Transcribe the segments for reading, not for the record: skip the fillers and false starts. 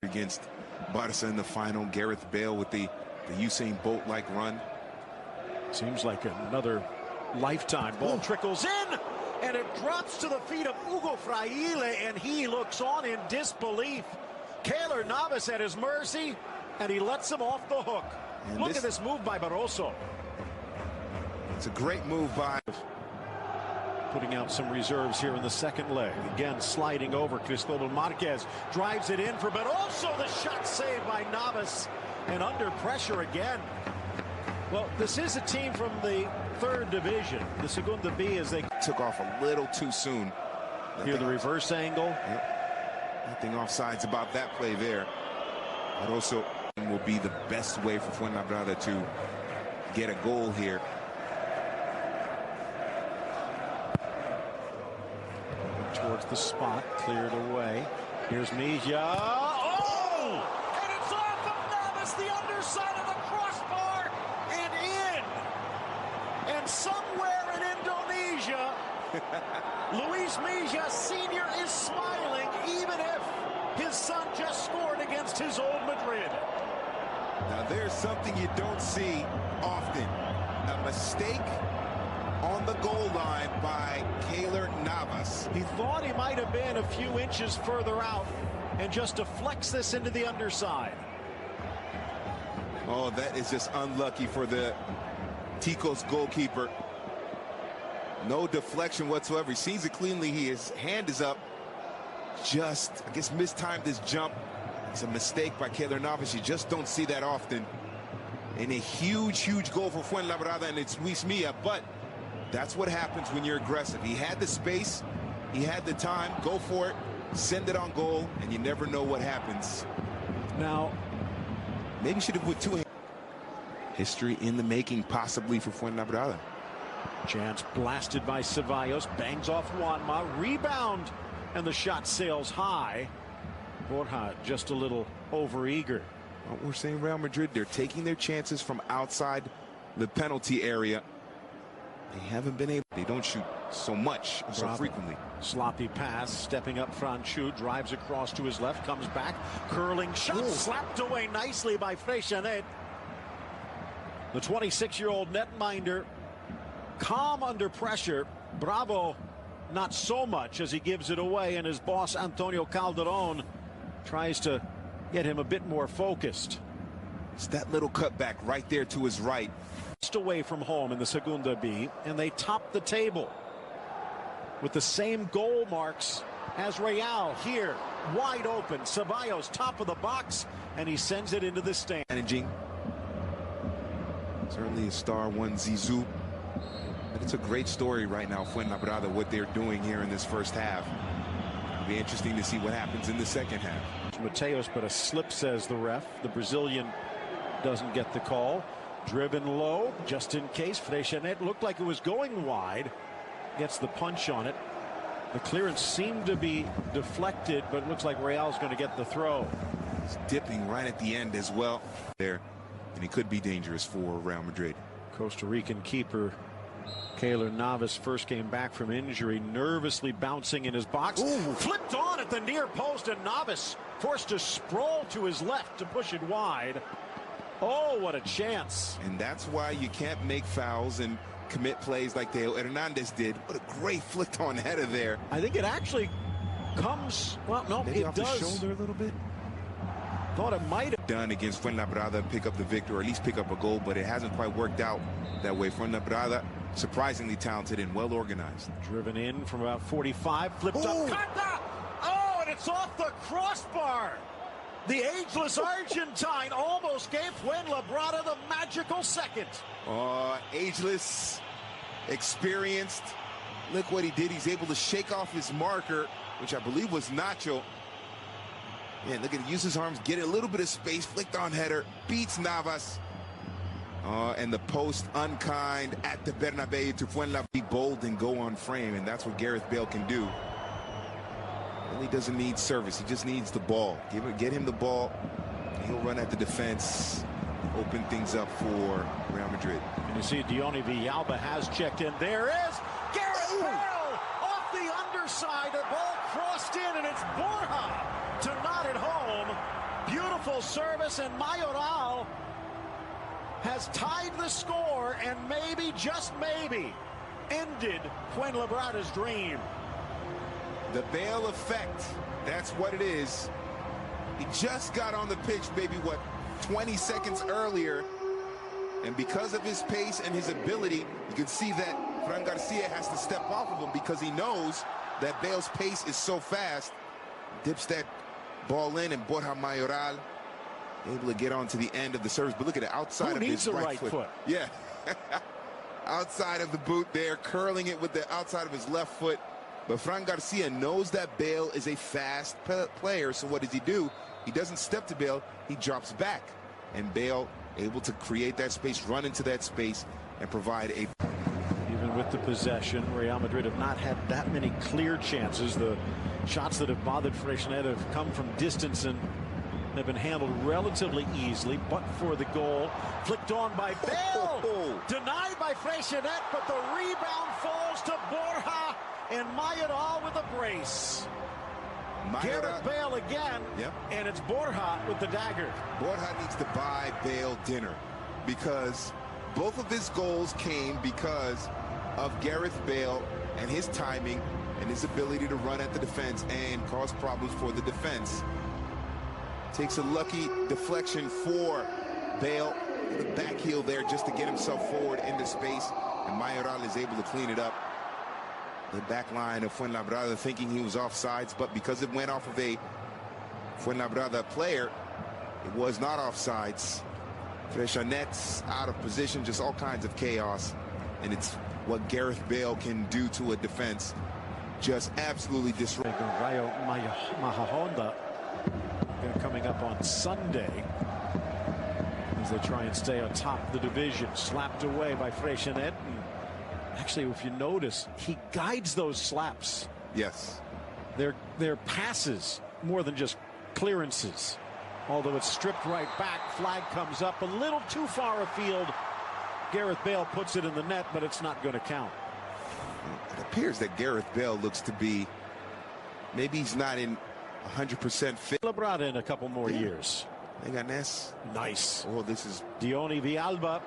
against Barca in the final. Gareth Bale with the Usain Bolt-like run. Seems like another lifetime. Ball trickles in, and it drops to the feet of Hugo Fraile, and he looks on in disbelief. Keylor Navas at his mercy, and he lets him off the hook. And look at this move by Barroso. It's a great move by... Putting out some reserves here in the second leg. Again, sliding over. Cristobal Marquez drives it in for Barroso. The shot saved by Navas, and under pressure again. Well, this is a team from the third division, the Segunda B, as they took off a little too soon. Here the reverse angle. Yep. Nothing offsides about that play there. Barroso will be the best way for Fuenlabrada to get a goal here. Towards the spot, cleared away. Here's Mejia. Oh! And it's off of Navas, the underside of the crossbar, and in. And somewhere in Indonesia, Luis Mejia Sr. is smiling, even if his son just scored against his old Madrid. Now there's something you don't see often. A mistake on the goal line by Keylor Navas. He thought he might have been a few inches further out and just deflects this into the underside. Oh, that is just unlucky for the Tico's goalkeeper. No deflection whatsoever. He sees it cleanly. His hand is up. Just, I guess, mistimed his jump. It's a mistake by Keylor Navas. You just don't see that often. And a huge, huge goal for Fuenlabrada, and it's Luis Mejia, but that's what happens when you're aggressive. He had the space, he had the time, go for it, send it on goal, and you never know what happens. Now, maybe should have put two hands. History in the making, possibly, for Fuenlabrada. Chance blasted by Ceballos, bangs off Juanma, rebound, and the shot sails high. Borja just a little overeager. We're saying Real Madrid, they're taking their chances from outside the penalty area. They haven't been able. They don't shoot so much, so frequently. Sloppy pass, stepping up front, shoot, drives across to his left, comes back, curling shot, slapped away nicely by Freixenet. The 26-year-old netminder, calm under pressure. Bravo, not so much as he gives it away, and his boss Antonio Calderon tries to get him a bit more focused. It's that little cutback right there to his right. Just away from home in the Segunda B, and they top the table with the same goal marks as Real. Here, wide open, Ceballos top of the box, and he sends it into the stand. Managing, certainly a star one Zizou, but it's a great story right now, Fuenlabrada, what they're doing here in this first half. It'll be interesting to see what happens in the second half. Mateos, but a slip, says the ref. The Brazilian doesn't get the call. Driven low, just in case. Freixenet looked like it was going wide. Gets the punch on it. The clearance seemed to be deflected, but it looks like Real's going to get the throw. He's dipping right at the end as well there, and he could be dangerous for Real Madrid. Costa Rican keeper Keylor Navas, first game back from injury, nervously bouncing in his box. Flipped on at the near post, and Navas forced to sprawl to his left to push it wide. Oh, what a chance. And that's why you can't make fouls and commit plays like Theo Hernandez did. What a great flicked on header there. I think it actually comes, well, no, maybe it off does. The shoulder a little bit. Thought it might have done against Fuenlabrada and pick up the victory, or at least pick up a goal, but it hasn't quite worked out that way. Fuenlabrada, surprisingly talented and well organized. Driven in from about 45, flipped up. Kata! Oh, and it's off the crossbar. The ageless Argentine almost gave Fuenlabrada the magical second. Ageless, experienced. Look what he did. He's able to shake off his marker, which I believe was Nacho. Yeah, look at him, use his arms, get a little bit of space, flicked on header, beats Navas. And the post unkind at the Bernabeu to Fuenlabrada. Be bold and go on frame, and that's what Gareth Bale can do. Really doesn't need service, he just needs the ball. Get him the ball, he'll run at the defense, open things up for Real Madrid. And you see Diony Villalba has checked in. There is Gareth Bale off the underside. The ball crossed in, and it's Borja to knot it home. Beautiful service, and Mayoral has tied the score and maybe, just maybe, ended Fuenlabrada's dream. The Bale effect, that's what it is. He just got on the pitch maybe, 20 seconds earlier. And because of his pace and his ability, you can see that Fran Garcia has to step off of him because he knows that Bale's pace is so fast. Dips that ball in, and Borja Mayoral able to get onto the end of the service. But look at it, outside of his right foot. Yeah. Outside of the boot there, curling it with the outside of his left foot. But Fran Garcia knows that Bale is a fast player, so what does he do? He doesn't step to Bale, he drops back. And Bale able to create that space, run into that space, and provide a... Even with the possession, Real Madrid have not had that many clear chances. The shots that have bothered Freixenet have come from distance and have been handled relatively easily, but for the goal. Flicked on by Bale. Denied by Freixenet, but the rebound falls to Borja, and Mayoral with a brace. Gareth Bale again, and it's Borja with the dagger. Borja needs to buy Bale dinner, because both of his goals came because of Gareth Bale and his timing and his ability to run at the defense and cause problems for the defense. Takes a lucky deflection for Bale, the back heel there just to get himself forward into space, and Mayoral is able to clean it up. The back line of Fuenlabrada thinking he was offsides, but because it went off of a Fuenlabrada player, it was not offsides. Freixenet's out of position, just all kinds of chaos, and it's what Gareth Bale can do to a defense. Just absolutely disrupt. Rayo Majadahonda coming up on Sunday as they try and stay atop the division. Slapped away by Freixenet. Actually, if you notice, he guides those slaps. Yes. They're passes more than just clearances. Although it's stripped right back, flag comes up a little too far afield. Gareth Bale puts it in the net, but it's not going to count. It appears that Gareth Bale looks to be, maybe he's not in 100% fit. Fuenlabrada in a couple more years. They got Ness. Nice. Oh, this is Dione Villalba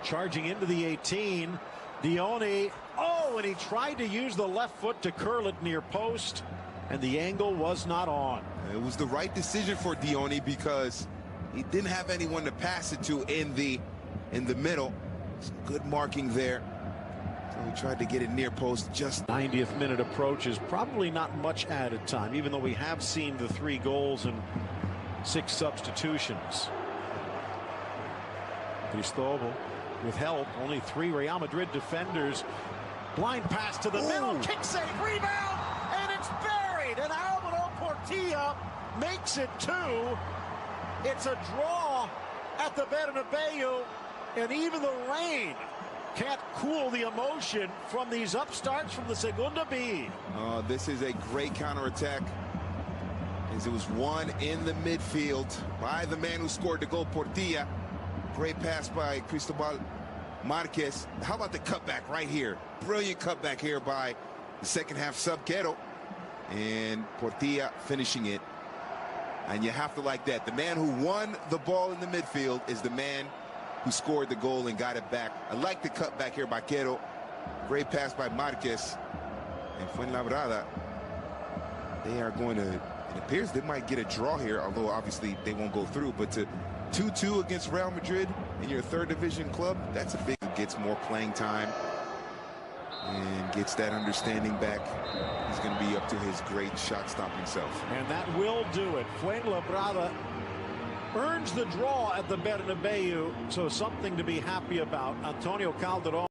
charging into the 18. Dione, and he tried to use the left foot to curl it near post, and the angle was not on. It was the right decision for Dione because he didn't have anyone to pass it to in the middle. Some good marking there. So he tried to get it near post. Just 90th minute approach is probably not much added time, even though we have seen the 3 goals and 6 substitutions. Cristobal with help, only 3 Real Madrid defenders. Blind pass to the middle, kick save, rebound, and it's buried. And Alvaro Portilla makes it 2. It's a draw at the Bernabeu, and even the rain can't cool the emotion from these upstarts from the Segunda B. This is a great counterattack, as it was won in the midfield by the man who scored the goal, Portilla. Great pass by Cristobal Marquez. How about the cutback right here? Brilliant cutback here by the second half sub Quero. And Portilla finishing it. And you have to like that. The man who won the ball in the midfield is the man who scored the goal and got it back. I like the cutback here by Quero. Great pass by Marquez. And Fuenlabrada, they are going to, it appears they might get a draw here, although obviously they won't go through, but to 2-2 against Real Madrid in your 3rd division club, that's a big, gets more playing time and gets that understanding back. He's going to be up to his great shot stopping self. And that will do it. Fuenlabrada earns the draw at the Bernabeu, so something to be happy about. Antonio Calderon.